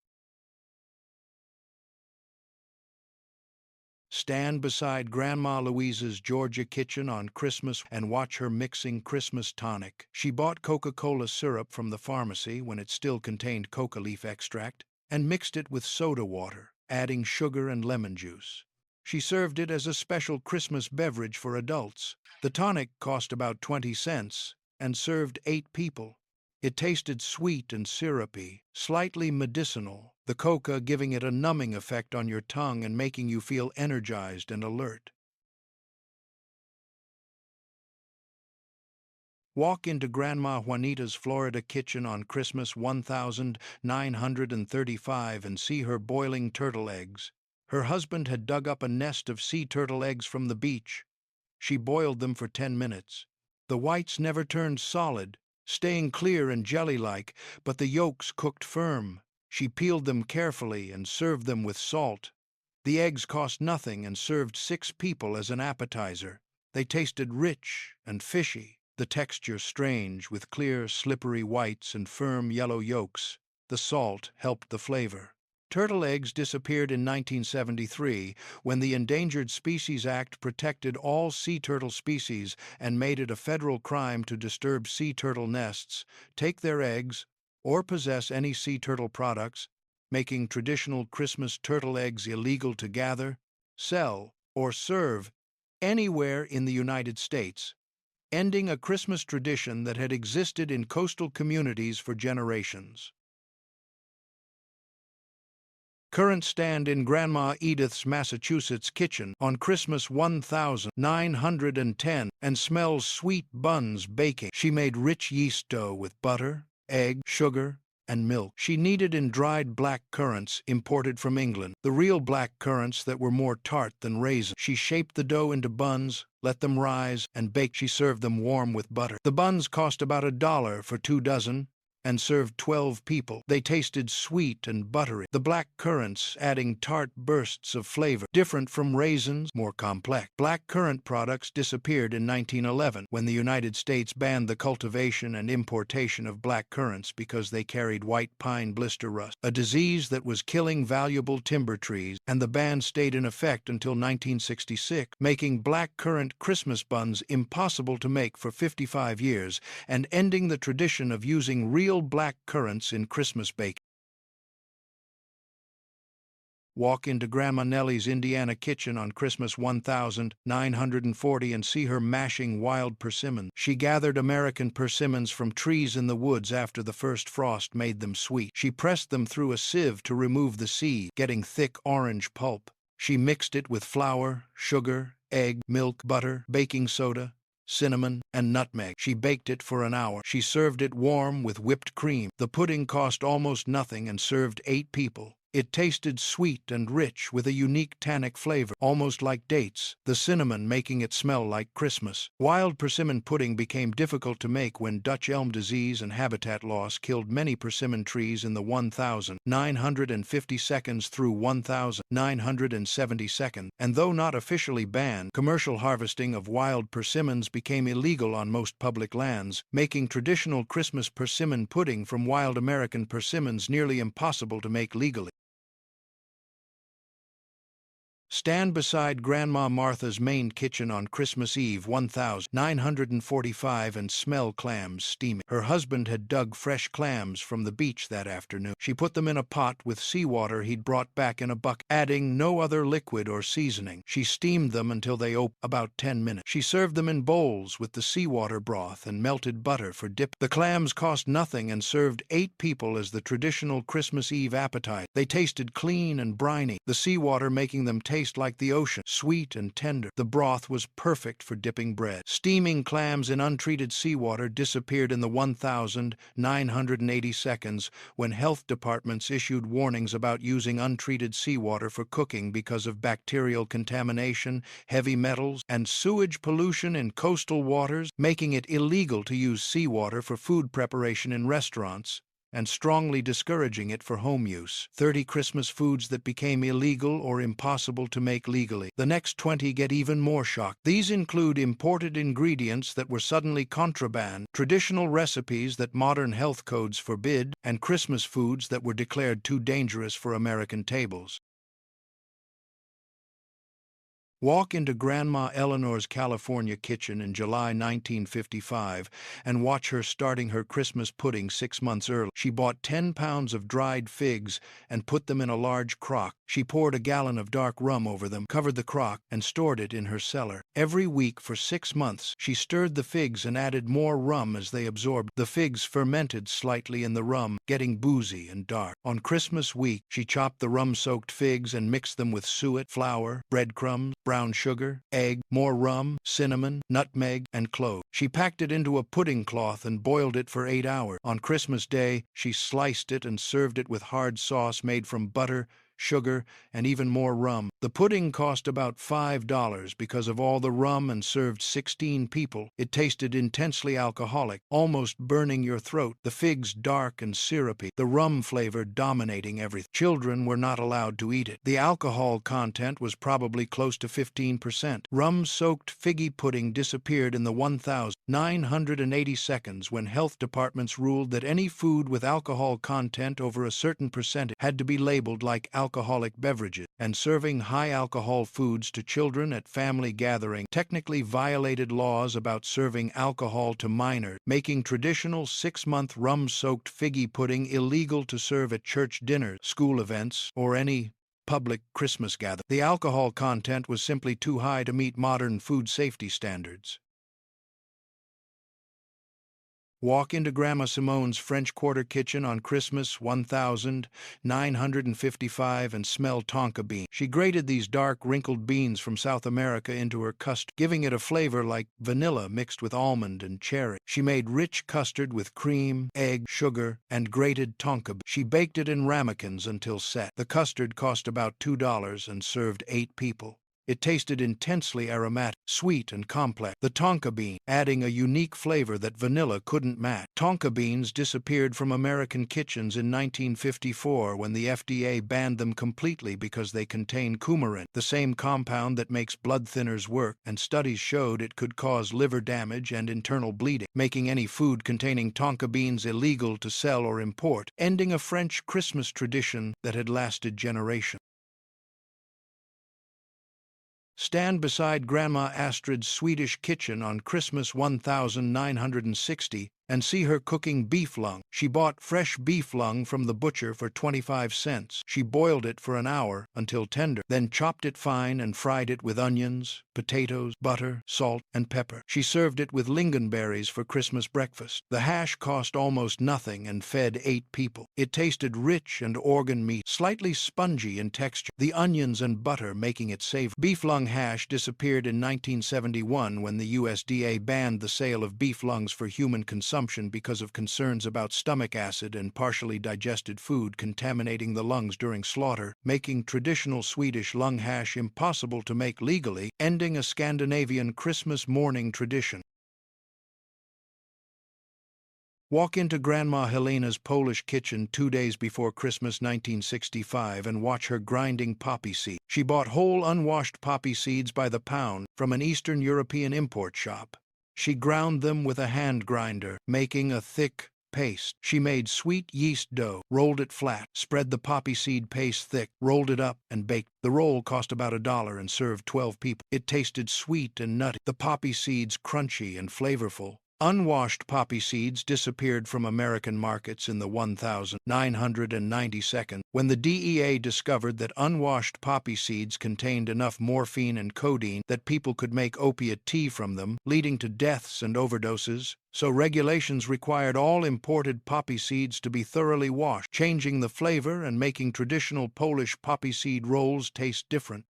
Stand beside Grandma Louise's Georgia kitchen on Christmas and watch her mixing Christmas tonic. She bought Coca-Cola syrup from the pharmacy when it still contained coca leaf extract and mixed it with soda water, adding sugar and lemon juice. She served it as a special Christmas beverage for adults. The tonic cost about 20 cents and served 8 people. It tasted sweet and syrupy, slightly medicinal, the coca giving it a numbing effect on your tongue and making you feel energized and alert. Walk into Grandma Juanita's Florida kitchen on Christmas 1935 and see her boiling turtle eggs. Her husband had dug up a nest of sea turtle eggs from the beach. She boiled them for 10 minutes. The whites never turned solid, staying clear and jelly-like, but the yolks cooked firm. She peeled them carefully and served them with salt. The eggs cost nothing and served 6 people as an appetizer. They tasted rich and fishy, the texture strange, with clear, slippery whites and firm yellow yolks. The salt helped the flavor. Turtle eggs disappeared in 1973 when the Endangered Species Act protected all sea turtle species and made it a federal crime to disturb sea turtle nests, take their eggs, or possess any sea turtle products, making traditional Christmas turtle eggs illegal to gather, sell, or serve anywhere in the United States, ending a Christmas tradition that had existed in coastal communities for generations. Currants stand in Grandma Edith's Massachusetts kitchen on Christmas 1910 and smells sweet buns baking. She made rich yeast dough with butter, egg, sugar, and milk. She kneaded in dried black currants imported from England, the real black currants that were more tart than raisins. She shaped the dough into buns, let them rise, and baked. She served them warm with butter. The buns cost about $1 for 2 dozen and served 12 people. They tasted sweet and buttery, the black currants adding tart bursts of flavor, different from raisins, more complex. Black currant products disappeared in 1911 when the United States banned the cultivation and importation of black currants because they carried white pine blister rust, a disease that was killing valuable timber trees, and the ban stayed in effect until 1966, making black currant Christmas buns impossible to make for 55 years and ending the tradition of using real black currants in Christmas baking. Walk into Grandma Nellie's Indiana kitchen on Christmas 1940 and see her mashing wild persimmons. She gathered American persimmons from trees in the woods after the first frost made them sweet. She pressed them through a sieve to remove the seed, getting thick orange pulp. She mixed it with flour, sugar, egg, milk, butter, baking soda, cinnamon, and nutmeg. She baked it for an hour. She served it warm with whipped cream. The pudding cost almost nothing and served 8 people. It tasted sweet and rich with a unique tannic flavor, almost like dates, the cinnamon making it smell like Christmas. Wild persimmon pudding became difficult to make when Dutch elm disease and habitat loss killed many persimmon trees in the 1952 through 1972, and though not officially banned, commercial harvesting of wild persimmons became illegal on most public lands, making traditional Christmas persimmon pudding from wild American persimmons nearly impossible to make legally. Stand beside Grandma Martha's main kitchen on Christmas Eve 1945 and smell clams steaming. Her husband had dug fresh clams from the beach that afternoon. She put them in a pot with seawater he'd brought back in a bucket, adding no other liquid or seasoning. She steamed them until they opened, about 10 minutes. She served them in bowls with the seawater broth and melted butter for dip. The clams cost nothing and served 8 people as the traditional Christmas Eve appetite. They tasted clean and briny, the seawater making them taste like the ocean, sweet and tender. The broth was perfect for dipping bread. Steaming clams in untreated seawater disappeared in the 1980 seconds when health departments issued warnings about using untreated seawater for cooking because of bacterial contamination, heavy metals, and sewage pollution in coastal waters, making it illegal to use seawater for food preparation in restaurants and strongly discouraging it for home use. 30 Christmas foods that became illegal or impossible to make legally. The next 20 get even more shocked. These include imported ingredients that were suddenly contraband, traditional recipes that modern health codes forbid, and Christmas foods that were declared too dangerous for American tables. Walk into Grandma Eleanor's California kitchen in July 1955 and watch her starting her Christmas pudding 6 months early. She bought 10 pounds of dried figs and put them in a large crock. She poured a gallon of dark rum over them, covered the crock, and stored it in her cellar. Every week for 6 months, she stirred the figs and added more rum as they absorbed. The figs fermented slightly in the rum, getting boozy and dark. On Christmas week, she chopped the rum-soaked figs and mixed them with suet, flour, breadcrumbs, brown sugar, egg, more rum, cinnamon, nutmeg, and cloves. She packed it into a pudding cloth and boiled it for 8 hours. On Christmas Day, she sliced it and served it with hard sauce made from butter, sugar, and even more rum. The pudding cost about $5 because of all the rum and served 16 people. It tasted intensely alcoholic, almost burning your throat, the figs dark and syrupy, the rum flavor dominating everything. Children were not allowed to eat it. The alcohol content was probably close to 15%. Rum-soaked figgy pudding disappeared in the 1980 seconds when health departments ruled that any food with alcohol content over a certain percentage had to be labeled like alcoholic beverages, and serving high-alcohol foods to children at family gatherings technically violated laws about serving alcohol to minors, making traditional 6-month rum-soaked figgy pudding illegal to serve at church dinners, school events, or any public Christmas gathering. The alcohol content was simply too high to meet modern food safety standards. Walk into Grandma Simone's French Quarter kitchen on Christmas 1955 and smell tonka bean. She grated these dark, wrinkled beans from South America into her custard, giving it a flavor like vanilla mixed with almond and cherry. She made rich custard with cream, egg, sugar, and grated tonka bean. She baked it in ramekins until set. The custard cost about $2 and served 8 people. It tasted intensely aromatic, sweet, and complex. The tonka bean, adding a unique flavor that vanilla couldn't match. Tonka beans disappeared from American kitchens in 1954 when the FDA banned them completely because they contain coumarin, the same compound that makes blood thinners work, and studies showed it could cause liver damage and internal bleeding, making any food containing tonka beans illegal to sell or import, ending a French Christmas tradition that had lasted generations. Stand beside Grandma Astrid's Swedish kitchen on Christmas 1960 and see her cooking beef lung. She bought fresh beef lung from the butcher for 25 cents. She boiled it for an hour until tender, then chopped it fine and fried it with onions, potatoes, butter, salt, and pepper. She served it with lingonberries for Christmas breakfast. The hash cost almost nothing and fed 8 people. It tasted rich and organ meat, slightly spongy in texture, the onions and butter making it savory. Beef lung hash disappeared in 1971 when the USDA banned the sale of beef lungs for human consumption because of concerns about stomach acid and partially digested food contaminating the lungs during slaughter, making traditional Swedish lung hash impossible to make legally, ending a Scandinavian Christmas morning tradition. Walk into Grandma Helena's Polish kitchen 2 days before Christmas 1965 and watch her grinding poppy seeds. She bought whole unwashed poppy seeds by the pound from an Eastern European import shop. She ground them with a hand grinder, making a thick paste. She made sweet yeast dough, rolled it flat, spread the poppy seed paste thick, rolled it up, and baked. The roll cost about $1 and served 12 people. It tasted sweet and nutty, the poppy seeds crunchy and flavorful. Unwashed poppy seeds disappeared from American markets in the 1992 when the DEA discovered that unwashed poppy seeds contained enough morphine and codeine that people could make opiate tea from them, leading to deaths and overdoses. So regulations required all imported poppy seeds to be thoroughly washed, changing the flavor and making traditional Polish poppy seed rolls taste different.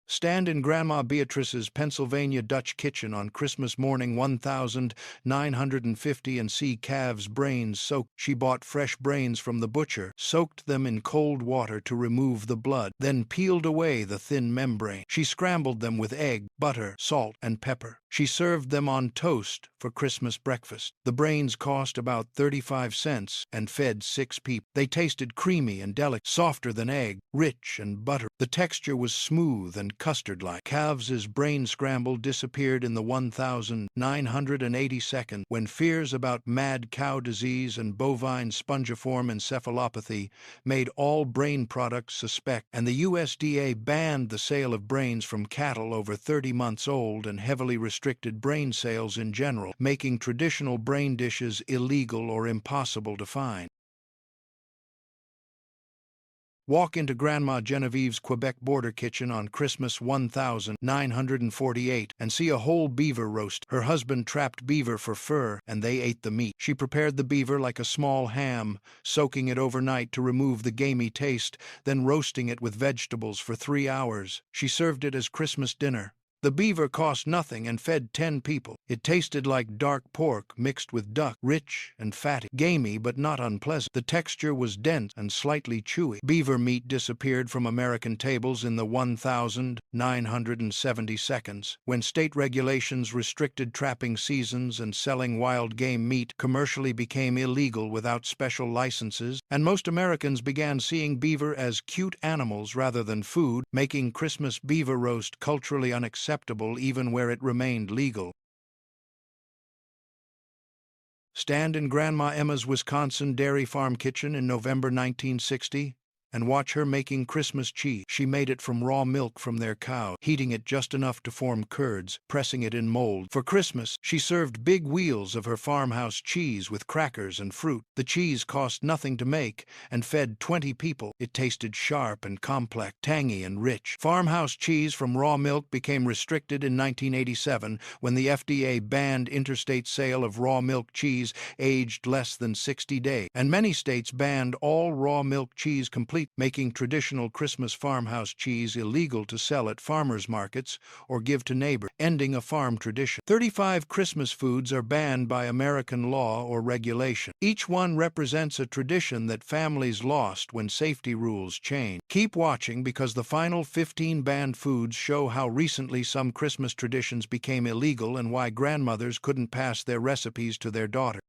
Stand in Grandma Beatrice's Pennsylvania Dutch kitchen on Christmas morning 1950 and see calves' brains soaked. She bought fresh brains from the butcher, soaked them in cold water to remove the blood, then peeled away the thin membrane. She scrambled them with egg, butter, salt, and pepper. She served them on toast for Christmas breakfast. The brains cost about 35 cents and fed 6 people. They tasted creamy and delicate, softer than egg, rich and buttery. The texture was smooth and custard-like. Calves' brain scramble disappeared in the 1982 when fears about mad cow disease and bovine spongiform encephalopathy made all brain products suspect, and the USDA banned the sale of brains from cattle over 30 months old and heavily restricted brain sales in general, making traditional brain dishes illegal or impossible to find. Walk into Grandma Genevieve's Quebec border kitchen on Christmas 1948 and see a whole beaver roast. Her husband trapped beaver for fur, and they ate the meat. She prepared the beaver like a small ham, soaking it overnight to remove the gamey taste, then roasting it with vegetables for 3 hours. She served it as Christmas dinner. The beaver cost nothing and fed 10 people. It tasted like dark pork mixed with duck, rich and fatty, gamey but not unpleasant. The texture was dense and slightly chewy. Beaver meat disappeared from American tables in the 1972 when state regulations restricted trapping seasons and selling wild game meat commercially became illegal without special licenses, and most Americans began seeing beaver as cute animals rather than food, making Christmas beaver roast culturally unacceptable even where it remained legal. Stand in Grandma Emma's Wisconsin dairy farm kitchen in November 1960 and watch her making Christmas cheese. She made it from raw milk from their cow, heating it just enough to form curds, pressing it in mold. For Christmas, she served big wheels of her farmhouse cheese with crackers and fruit. The cheese cost nothing to make and fed 20 people. It tasted sharp and complex, tangy and rich. Farmhouse cheese from raw milk became restricted in 1987 when the FDA banned interstate sale of raw milk cheese aged less than 60 days, and many states banned all raw milk cheese complete, making traditional Christmas farmhouse cheese illegal to sell at farmers markets or give to neighbors, ending a farm tradition. 35 Christmas foods are banned by American law or regulation. Each one represents a tradition that families lost when safety rules changed. Keep watching because the final 15 banned foods show how recently some Christmas traditions became illegal and why grandmothers couldn't pass their recipes to their daughters.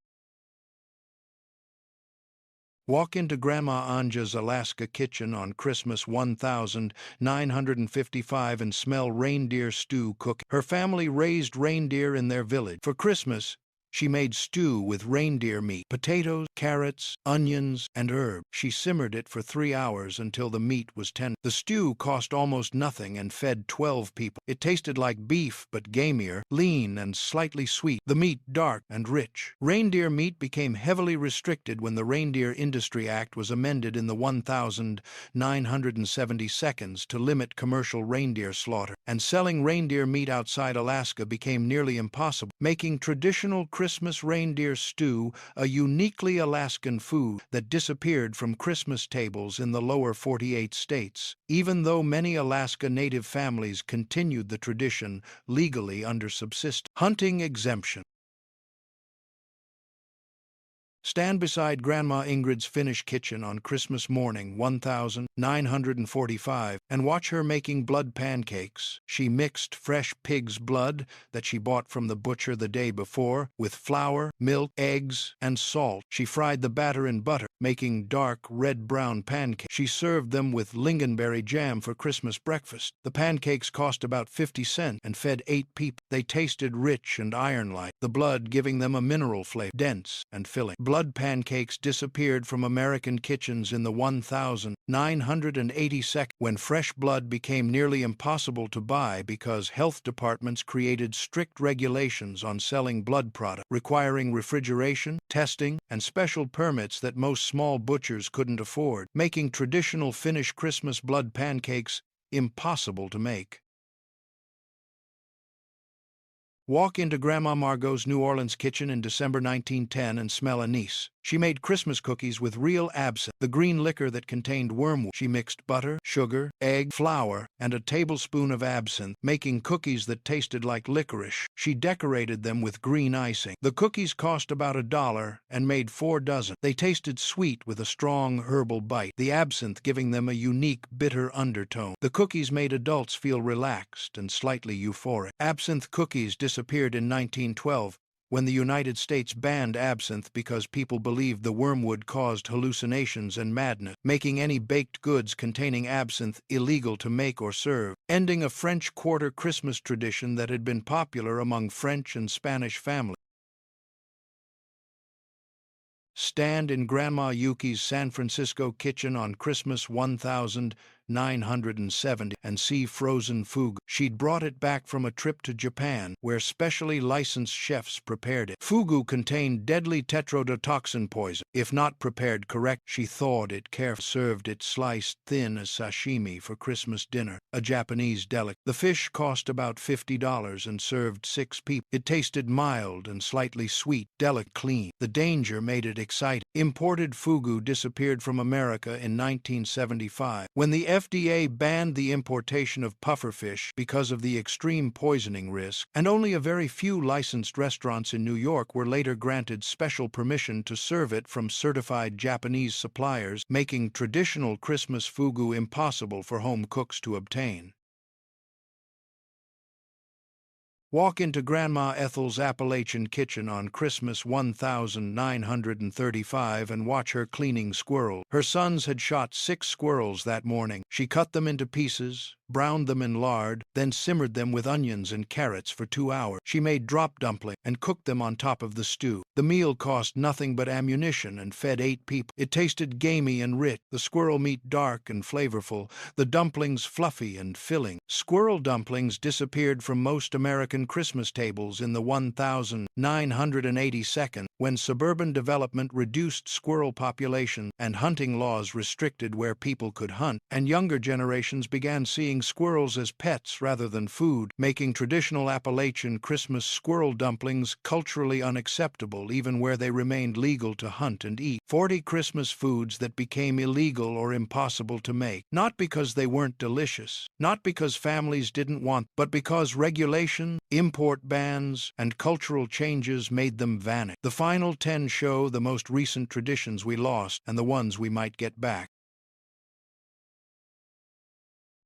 Walk into Grandma Anja's Alaska kitchen on Christmas 1955 and smell reindeer stew cooking. Her family raised reindeer in their village. For Christmas, she made stew with reindeer meat, potatoes, carrots, onions, and herbs. She simmered it for 3 hours until the meat was tender. The stew cost almost nothing and fed 12 people. It tasted like beef but gamier, lean and slightly sweet, the meat dark and rich. Reindeer meat became heavily restricted when the Reindeer Industry Act was amended in the 1972 to limit commercial reindeer slaughter, and selling reindeer meat outside Alaska became nearly impossible, making traditional Christmas reindeer stew a uniquely Alaskan food that disappeared from Christmas tables in the lower 48 states, even though many Alaska Native families continued the tradition legally under subsistence. Hunting exemption. Stand beside Grandma Ingrid's Finnish kitchen on Christmas morning 1945 and watch her making blood pancakes. She mixed fresh pig's blood that she bought from the butcher the day before with flour, milk, eggs, and salt. She fried the batter in butter, making dark red-brown pancakes. She served them with lingonberry jam for Christmas breakfast. The pancakes cost about 50 cents and fed 8 people. They tasted rich and iron-like, the blood giving them a mineral flavor, dense and filling. Blood pancakes disappeared from American kitchens in the 1982 when fresh blood became nearly impossible to buy because health departments created strict regulations on selling blood products, requiring refrigeration, testing, and special permits that most small butchers couldn't afford, making traditional Finnish Christmas blood pancakes impossible to make. Walk into Grandma Margot's New Orleans kitchen in December 1910 and smell anise. She made Christmas cookies with real absinthe, the green liquor that contained wormwood. She mixed butter, sugar, egg, flour, and a tablespoon of absinthe, making cookies that tasted like licorice. She decorated them with green icing. The cookies cost about $1 and made 4 dozen. They tasted sweet with a strong herbal bite, the absinthe giving them a unique bitter undertone. The cookies made adults feel relaxed and slightly euphoric. Absinthe cookies disappeared in 1912 when the United States banned absinthe because people believed the wormwood caused hallucinations and madness, making any baked goods containing absinthe illegal to make or serve, ending a French Quarter Christmas tradition that had been popular among French and Spanish families. Stand in Grandma Yuki's San Francisco kitchen on Christmas 1970 and see frozen fugu. She'd brought it back from a trip to Japan, where specially licensed chefs prepared it. Fugu contained deadly tetrodotoxin poison. If not prepared correct, she thawed it carefully, served it sliced thin as sashimi for Christmas dinner, a Japanese delicacy. The fish cost about $50 and served 6 people. It tasted mild and slightly sweet, delicate, clean. The danger made it exciting. Imported fugu disappeared from America in 1975 when the FDA banned the importation of pufferfish because of the extreme poisoning risk, and only a very few licensed restaurants in New York were later granted special permission to serve it from certified Japanese suppliers, making traditional Christmas fugu impossible for home cooks to obtain. Walk into Grandma Ethel's Appalachian kitchen on Christmas 1935 and watch her cleaning squirrels. Her sons had shot 6 squirrels that morning. She cut them into pieces, browned them in lard, then simmered them with onions and carrots for 2 hours. She made drop dumpling and cooked them on top of the stew. The meal cost nothing but ammunition and fed 8 people. It tasted gamey and rich, the squirrel meat dark and flavorful, the dumplings fluffy and filling. Squirrel dumplings disappeared from most American Christmas tables in the 1982 when suburban development reduced squirrel population and hunting laws restricted where people could hunt, and younger generations began seeing squirrels as pets rather than food, making traditional Appalachian Christmas squirrel dumplings culturally unacceptable even where they remained legal to hunt and eat. 40 Christmas foods that became illegal or impossible to make, not because they weren't delicious, not because families didn't want, but because regulation, import bans, and cultural changes made them vanish. The final 10 show the most recent traditions we lost and the ones we might get back.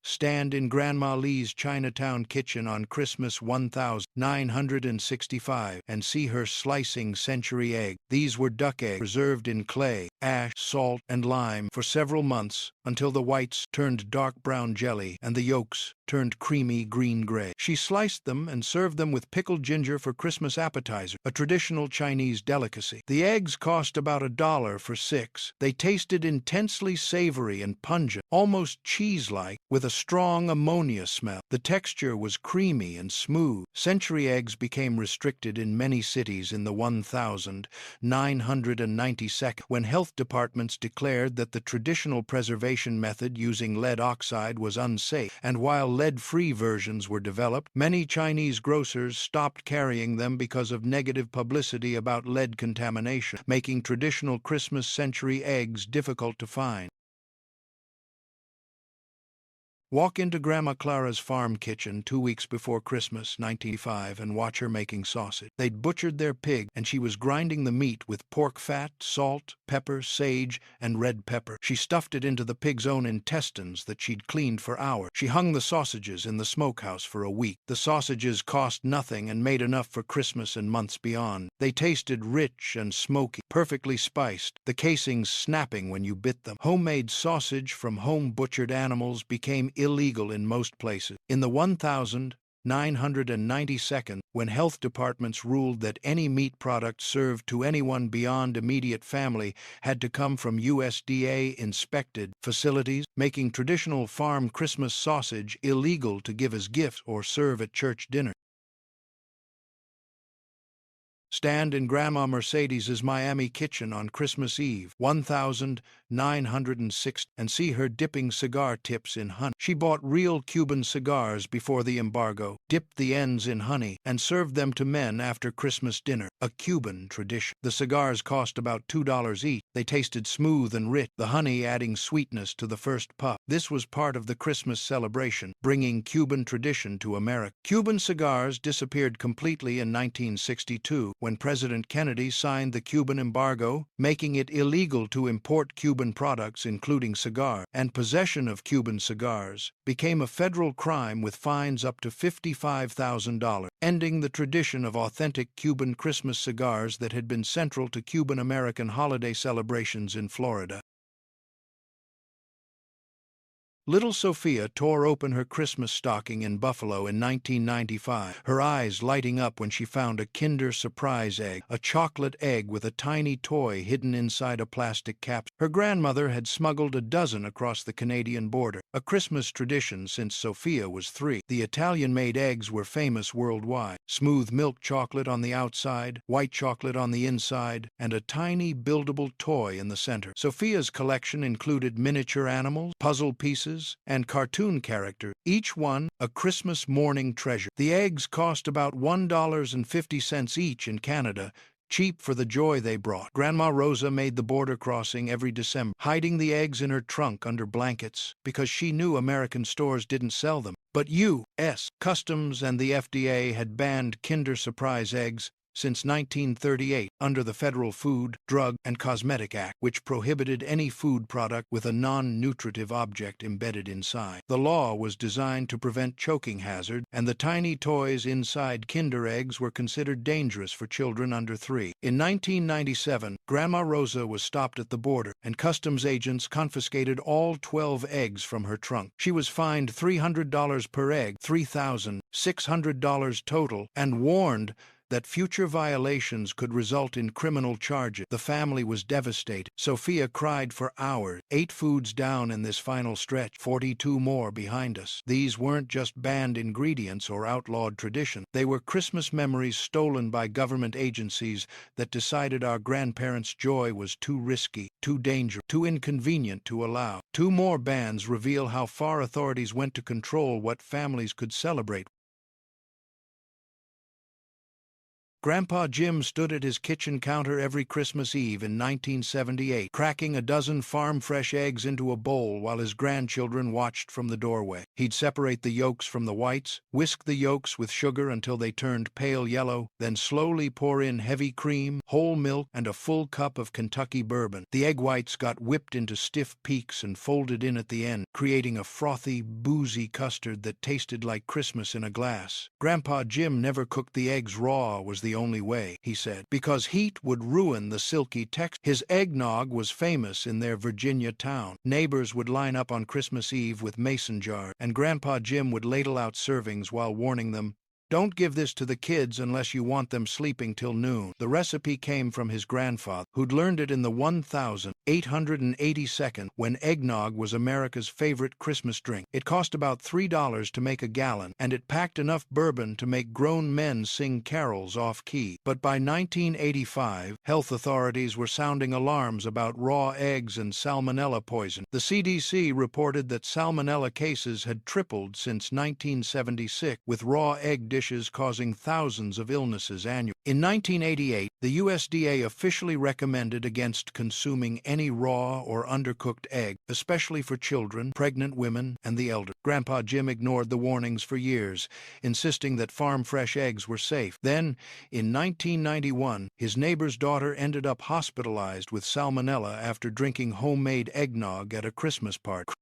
Stand in Grandma Lee's Chinatown kitchen on Christmas 1965 and see her slicing century egg. These were duck eggs preserved in clay, ash, salt, and lime for several months until the whites turned dark brown jelly and the yolks turned creamy green-gray. She sliced them and served them with pickled ginger for Christmas appetizer, a traditional Chinese delicacy. The eggs cost about $1 for 6. They tasted intensely savory and pungent, almost cheese-like, with a strong ammonia smell. The texture was creamy and smooth. Century eggs became restricted in many cities in the 1992 when health departments declared that the traditional preservation method using lead oxide was unsafe, and while lead-free versions were developed, many Chinese grocers stopped carrying them because of negative publicity about lead contamination, making traditional Christmas century eggs difficult to find. Walk into Grandma Clara's farm kitchen 2 weeks before Christmas, 1985, and watch her making sausage. They'd butchered their pig, and she was grinding the meat with pork fat, salt, pepper, sage, and red pepper. She stuffed it into the pig's own intestines that she'd cleaned for hours. She hung the sausages in the smokehouse for a week. The sausages cost nothing and made enough for Christmas and months beyond. They tasted rich and smoky, perfectly spiced, the casings snapping when you bit them. Homemade sausage from home-butchered animals became illegal in most places. In the 1992, when health departments ruled that any meat product served to anyone beyond immediate family had to come from USDA-inspected facilities, making traditional farm Christmas sausage illegal to give as gifts or serve at church dinner. Stand in Grandma Mercedes's Miami kitchen on Christmas Eve, 1906, and see her dipping cigar tips in honey. She bought real Cuban cigars before the embargo, dipped the ends in honey, and served them to men after Christmas dinner, a Cuban tradition. The cigars cost about $2 each. They tasted smooth and rich, the honey adding sweetness to the first puff. This was part of the Christmas celebration, bringing Cuban tradition to America. Cuban cigars disappeared completely in 1962, when President Kennedy signed the Cuban embargo, making it illegal to import Cuban products, including cigars, and possession of Cuban cigars became a federal crime with fines up to $55,000, ending the tradition of authentic Cuban Christmas cigars that had been central to Cuban-American holiday celebrations in Florida. Little Sophia tore open her Christmas stocking in Buffalo in 1995, her eyes lighting up when she found a Kinder Surprise egg, a chocolate egg with a tiny toy hidden inside a plastic capsule. Her grandmother had smuggled a dozen across the Canadian border, a Christmas tradition since Sophia was 3. The Italian-made eggs were famous worldwide. Smooth milk chocolate on the outside, white chocolate on the inside, and a tiny buildable toy in the center. Sophia's collection included miniature animals, puzzle pieces, and cartoon characters, each one a Christmas morning treasure. The eggs cost about $1.50 each in Canada, cheap for the joy they brought. Grandma Rosa made the border crossing every December, hiding the eggs in her trunk under blankets because she knew American stores didn't sell them. But U.S. Customs and the FDA had banned Kinder Surprise eggs since 1938 under the Federal Food, Drug, and Cosmetic Act, which prohibited any food product with a non-nutritive object embedded inside. The law was designed to prevent choking hazard, and the tiny toys inside Kinder eggs were considered dangerous for children under 3. In 1997, Grandma Rosa was stopped at the border, and customs agents confiscated all 12 eggs from her trunk. She was fined $300 per egg, $3,600 total, and warned that future violations could result in criminal charges. The family was devastated. Sophia cried for hours. 8 foods down in this final stretch, 42 more behind us. These weren't just banned ingredients or outlawed tradition. They were Christmas memories stolen by government agencies that decided our grandparents' joy was too risky, too dangerous, too inconvenient to allow. 2 more bans reveal how far authorities went to control what families could celebrate. Grandpa Jim stood at his kitchen counter every Christmas Eve in 1978, cracking a dozen farm-fresh eggs into a bowl while his grandchildren watched from the doorway. He'd separate the yolks from the whites, whisk the yolks with sugar until they turned pale yellow, then slowly pour in heavy cream, whole milk, and a full cup of Kentucky bourbon. The egg whites got whipped into stiff peaks and folded in at the end, creating a frothy, boozy custard that tasted like Christmas in a glass. Grandpa Jim never cooked the eggs raw was the only way, he said, because heat would ruin the silky texture. His eggnog was famous in their Virginia town. Neighbors would line up on Christmas Eve with mason jars, and Grandpa Jim would ladle out servings while warning them, "Don't give this to the kids unless you want them sleeping till noon." The recipe came from his grandfather, who'd learned it in the 1882 when eggnog was America's favorite Christmas drink. It cost about $3 to make a gallon, and it packed enough bourbon to make grown men sing carols off-key. But by 1985, health authorities were sounding alarms about raw eggs and salmonella poison. The CDC reported that salmonella cases had tripled since 1976, with raw egg dishes causing thousands of illnesses annually. In 1988, the USDA officially recommended against consuming any raw or undercooked egg, especially for children, pregnant women, and the elderly. Grandpa Jim ignored the warnings for years, insisting that farm-fresh eggs were safe. Then, in 1991, his neighbor's daughter ended up hospitalized with salmonella after drinking homemade eggnog at a Christmas party.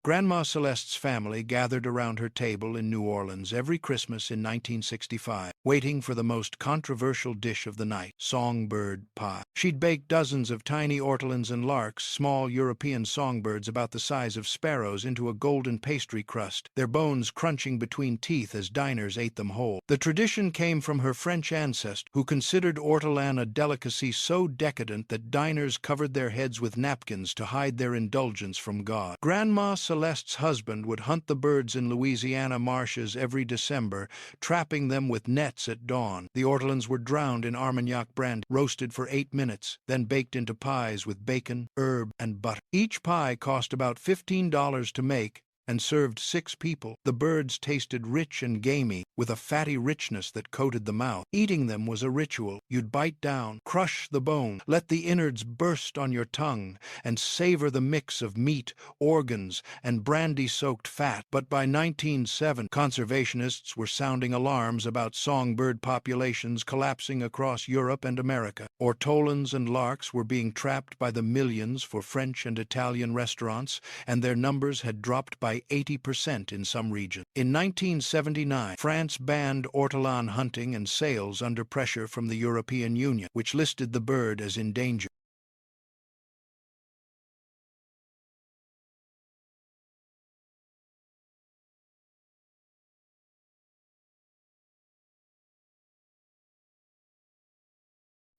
Grandma Celeste's family gathered around her table in New Orleans every Christmas in 1965, waiting for the most controversial dish of the night, songbird pie. She'd baked dozens of tiny ortolans and larks, small European songbirds about the size of sparrows, into a golden pastry crust, their bones crunching between teeth as diners ate them whole. The tradition came from her French ancestor, who considered ortolan a delicacy so decadent that diners covered their heads with napkins to hide their indulgence from God. Grandma Celeste's husband would hunt the birds in Louisiana marshes every December, trapping them with nets at dawn. The ortolans were drowned in Armagnac brandy, roasted for 8 minutes, then baked into pies with bacon, herb, and butter. Each pie cost about $15 to make and served 6 people. The birds tasted rich and gamey, with a fatty richness that coated the mouth. Eating them was a ritual. You'd bite down, crush the bone, let the innards burst on your tongue, and savor the mix of meat, organs, and brandy-soaked fat. But by 1970, conservationists were sounding alarms about songbird populations collapsing across Europe and America. Ortolans and larks were being trapped by the millions for French and Italian restaurants, and their numbers had dropped by 80% in some regions. In 1979, France banned ortolan hunting and sales under pressure from the European Union, which listed the bird as endangered.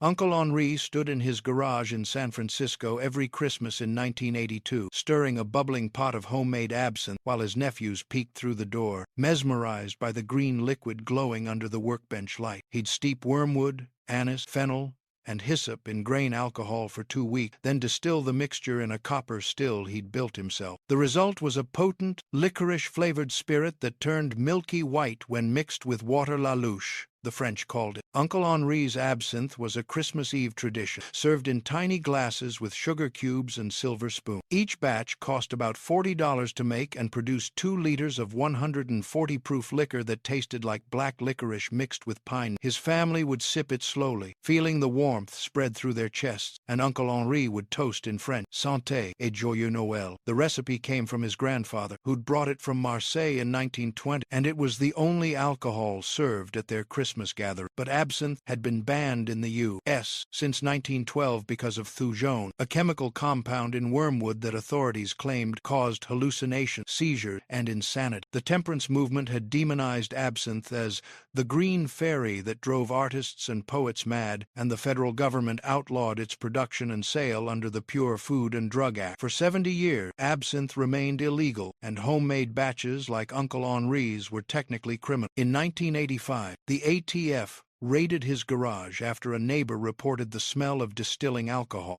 Uncle Henri stood in his garage in San Francisco every Christmas in 1982, stirring a bubbling pot of homemade absinthe while his nephews peeked through the door, mesmerized by the green liquid glowing under the workbench light. He'd steep wormwood, anise, fennel, and hyssop in grain alcohol for 2 weeks, then distill the mixture in a copper still he'd built himself. The result was a potent, licorice-flavored spirit that turned milky white when mixed with water la louche. the French called it. Uncle Henri's absinthe was a Christmas Eve tradition, served in tiny glasses with sugar cubes and silver spoons. Each batch cost about $40 to make and produced 2 liters of 140 proof liquor that tasted like black licorice mixed with pine. His family would sip it slowly, feeling the warmth spread through their chests, and Uncle Henri would toast in French, Santé et joyeux Noël. The recipe came from his grandfather, who'd brought it from Marseille in 1920, and it was the only alcohol served at their Christmas gathering. But absinthe had been banned in the U.S. since 1912 because of thujone, a chemical compound in wormwood that authorities claimed caused hallucination, seizure, and insanity. The temperance movement had demonized absinthe as the green fairy that drove artists and poets mad, and the federal government outlawed its production and sale under the Pure Food and Drug Act. For 70 years, absinthe remained illegal, and homemade batches like Uncle Henri's were technically criminal. In 1985, the ATF raided his garage after a neighbor reported the smell of distilling alcohol.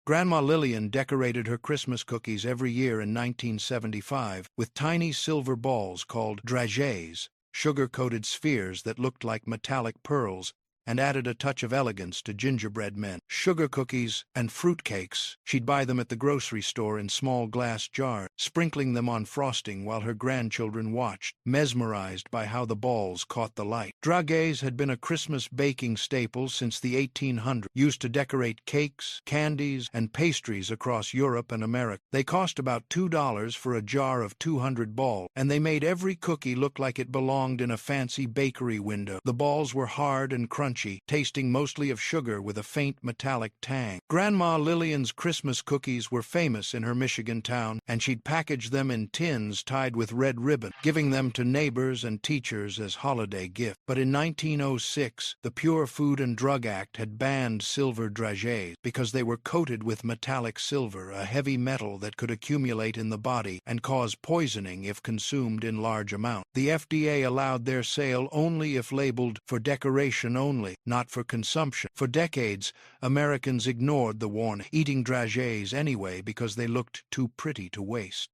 Grandma Lillian decorated her Christmas cookies every year in 1975 with tiny silver balls called dragées, sugar-coated spheres that looked like metallic pearls, and added a touch of elegance to gingerbread men. Sugar cookies and fruitcakes. She'd buy them at the grocery store in small glass jars, sprinkling them on frosting while her grandchildren watched, mesmerized by how the balls caught the light. Dragées had been a Christmas baking staple since the 1800s, used to decorate cakes, candies, and pastries across Europe and America. They cost about $2 for a jar of 200 balls, and they made every cookie look like it belonged in a fancy bakery window. The balls were hard and crunchy, tasting mostly of sugar with a faint metallic tang. Grandma Lillian's Christmas cookies were famous in her Michigan town, and she'd package them in tins tied with red ribbon, giving them to neighbors and teachers as holiday gifts. But in 1906, the Pure Food and Drug Act had banned silver dragées because they were coated with metallic silver, a heavy metal that could accumulate in the body and cause poisoning if consumed in large amounts. The FDA allowed their sale only if labeled for decoration only, not for consumption. For decades, Americans ignored the warning, eating dragées anyway because they looked too pretty to waste.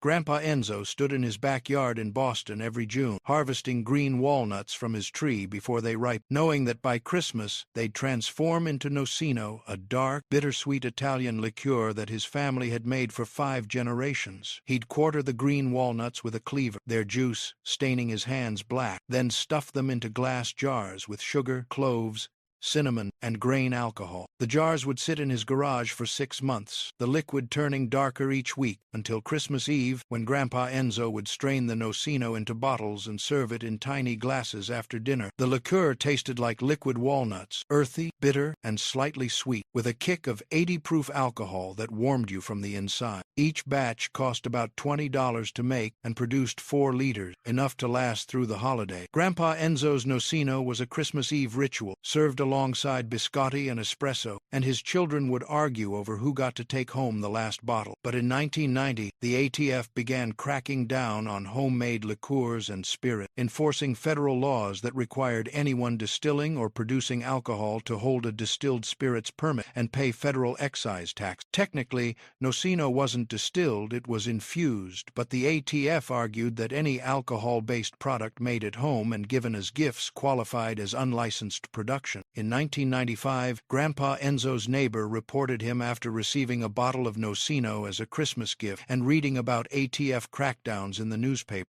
Grandpa Enzo stood in his backyard in Boston every June, harvesting green walnuts from his tree before they ripened, knowing that by Christmas they'd transform into Nocino, a dark, bittersweet Italian liqueur that his family had made for 5 generations. He'd quarter the green walnuts with a cleaver, their juice staining his hands black, then stuff them into glass jars with sugar, cloves, cinnamon, and grain alcohol. The jars would sit in his garage for 6 months, the liquid turning darker each week, until Christmas Eve, when Grandpa Enzo would strain the Nocino into bottles and serve it in tiny glasses after dinner. The liqueur tasted like liquid walnuts, earthy, bitter, and slightly sweet, with a kick of 80 proof alcohol that warmed you from the inside. Each batch cost about $20 to make and produced 4 liters, enough to last through the holiday. Grandpa Enzo's Nocino was a Christmas Eve ritual, served alongside biscotti and espresso, and his children would argue over who got to take home the last bottle. But in 1990, the ATF began cracking down on homemade liqueurs and spirit, enforcing federal laws that required anyone distilling or producing alcohol to hold a distilled spirits permit and pay federal excise tax. Technically, Nocino wasn't distilled, it was infused, but the ATF argued that any alcohol-based product made at home and given as gifts qualified as unlicensed production. In 1995, Grandpa Enzo's neighbor reported him after receiving a bottle of Nocino as a Christmas gift and reading about ATF crackdowns in the newspaper.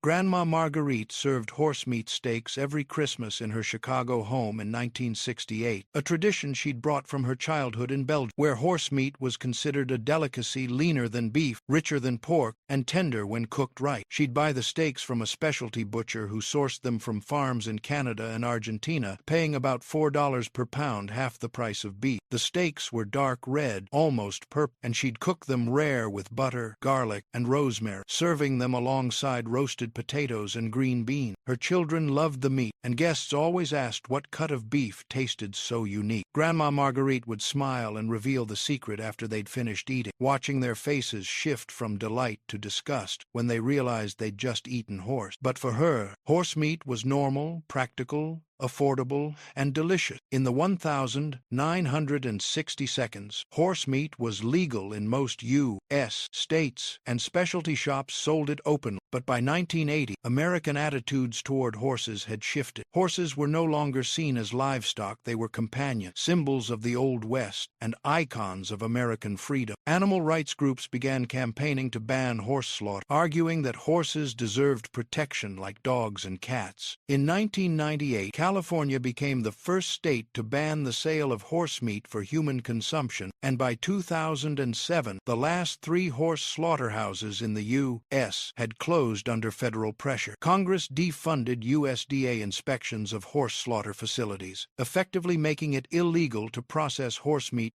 Grandma Marguerite served horsemeat steaks every Christmas in her Chicago home in 1968, a tradition she'd brought from her childhood in Belgium, where horsemeat was considered a delicacy leaner than beef, richer than pork, and tender when cooked right. She'd buy the steaks from a specialty butcher who sourced them from farms in Canada and Argentina, paying about $4 per pound, half the price of beef. The steaks were dark red, almost purple, and she'd cook them rare with butter, garlic, and rosemary, serving them alongside roasted potatoes and green beans. Her children loved the meat, and guests always asked what cut of beef tasted so unique. Grandma Marguerite would smile and reveal the secret after they'd finished eating, watching their faces shift from delight to disgust when they realized they'd just eaten horse. But for her, horse meat was normal, practical, affordable, and delicious. In the 1,960 seconds, horse meat was legal in most U.S. states, and specialty shops sold it openly. But by 1980, American attitudes toward horses had shifted. Horses were no longer seen as livestock, they were companions, symbols of the Old West, and icons of American freedom. Animal rights groups began campaigning to ban horse slaughter, arguing that horses deserved protection like dogs and cats. In 1998, California became the first state to ban the sale of horse meat for human consumption, and by 2007, the last 3 horse slaughterhouses in the U.S. had closed under federal pressure. Congress defunded USDA inspections of horse slaughter facilities, effectively making it illegal to process horse meat